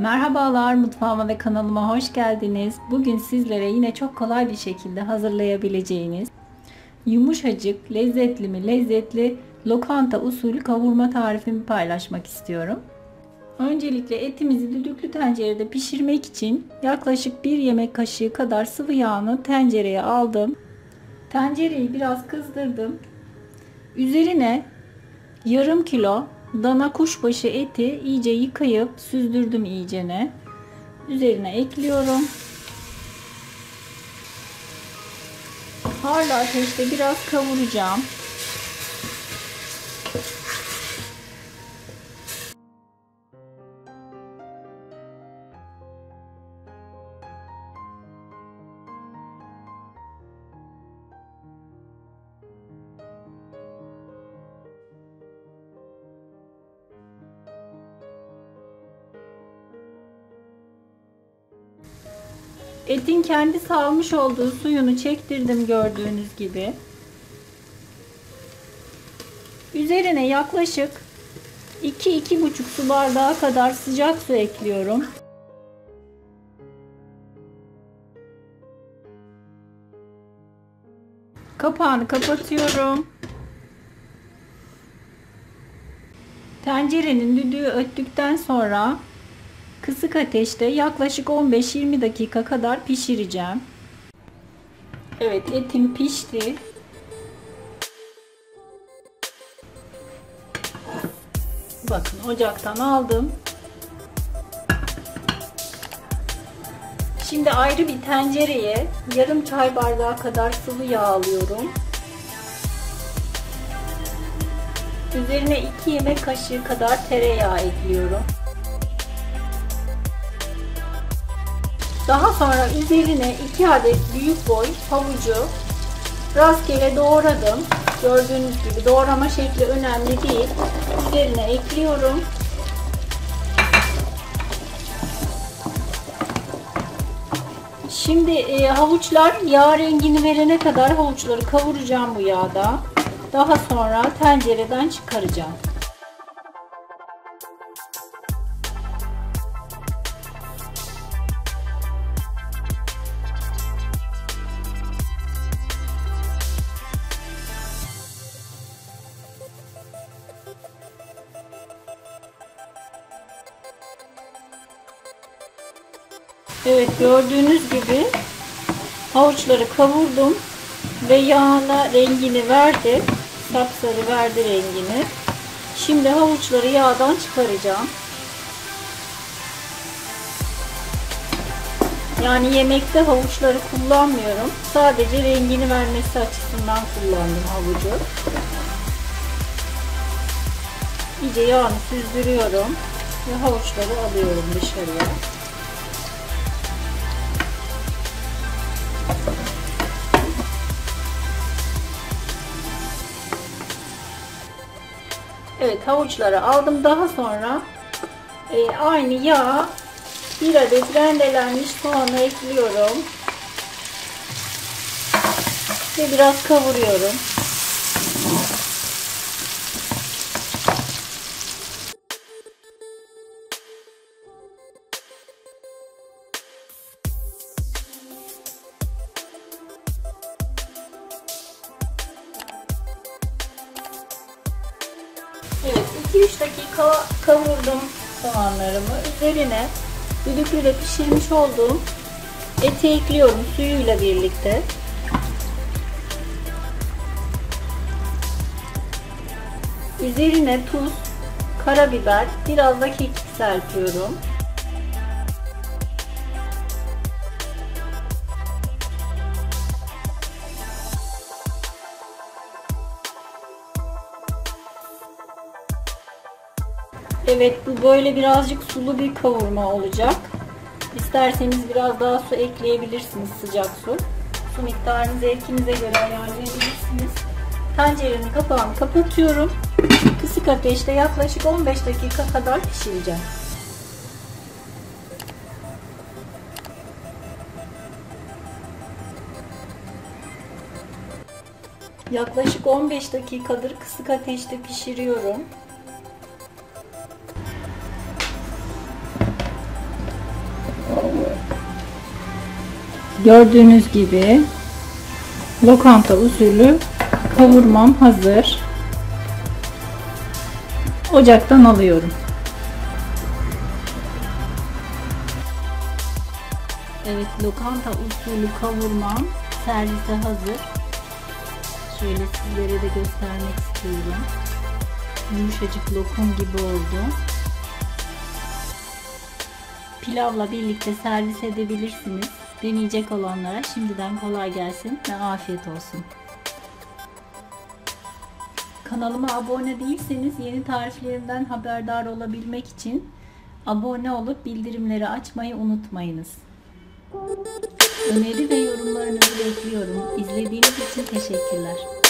Merhabalar, mutfağıma ve kanalıma hoş geldiniz. Bugün sizlere yine çok kolay bir şekilde hazırlayabileceğiniz yumuşacık, lezzetli mi lezzetli lokanta usulü kavurma tarifimi paylaşmak istiyorum. Öncelikle etimizi düdüklü tencerede pişirmek için yaklaşık 1 yemek kaşığı kadar sıvı yağını tencereye aldım. Tencereyi biraz kızdırdım. Üzerine yarım kilo dana kuşbaşı eti iyice yıkayıp süzdürdüm iyicene. Üzerine ekliyorum. Harlı ateşte biraz kavuracağım. Etin kendi salmış olduğu suyunu çektirdim gördüğünüz gibi. Üzerine yaklaşık 2-2,5 su bardağı kadar sıcak su ekliyorum. Kapağını kapatıyorum. Tencerenin düdüğü öttükten sonra kısık ateşte yaklaşık 15-20 dakika kadar pişireceğim. Evet, etim pişti. Bakın, ocaktan aldım. Şimdi ayrı bir tencereye yarım çay bardağı kadar sıvı yağ alıyorum. Üzerine 2 yemek kaşığı kadar tereyağı ekliyorum. Daha sonra üzerine 2 adet büyük boy havucu rastgele doğradım. Gördüğünüz gibi doğrama şekli önemli değil. Üzerine ekliyorum. Şimdi havuçlar yağ rengini verene kadar havuçları kavuracağım bu yağda. Daha sonra tencereden çıkaracağım. Evet, gördüğünüz gibi havuçları kavurdum ve yağına rengini verdi. Sapsarı verdi rengini. Şimdi havuçları yağdan çıkaracağım. Yani yemekte havuçları kullanmıyorum. Sadece rengini vermesi açısından kullandım havucu. İyice yağını süzdürüyorum ve havuçları alıyorum dışarıya. Evet, havuçları aldım. Daha sonra aynı yağa 1 adet rendelenmiş soğanı ekliyorum. Ve biraz kavuruyorum. Evet, 2-3 dakika kavurdum soğanlarımı. Üzerine düdüklüde pişirmiş olduğum eti ekliyorum suyuyla birlikte. Üzerine tuz, karabiber, biraz da kekik serpiyorum. Evet, bu böyle birazcık sulu bir kavurma olacak. İsterseniz biraz daha su ekleyebilirsiniz, sıcak su. Su miktarını zevkinize göre ayarlayabilirsiniz. Tencerenin kapağını kapatıyorum. Kısık ateşte yaklaşık 15 dakika kadar pişireceğim. Yaklaşık 15 dakikadır kısık ateşte pişiriyorum. Gördüğünüz gibi lokanta usulü kavurmam hazır. Ocaktan alıyorum. Evet, lokanta usulü kavurmam servise hazır. Şöyle sizlere de göstermek istiyorum. Yumuşacık lokum gibi oldu. Pilavla birlikte servis edebilirsiniz. Deneyecek olanlara şimdiden kolay gelsin ve afiyet olsun. Kanalıma abone değilseniz yeni tariflerimden haberdar olabilmek için abone olup bildirimleri açmayı unutmayınız. Öneri ve yorumlarınızı bekliyorum. İzlediğiniz için teşekkürler.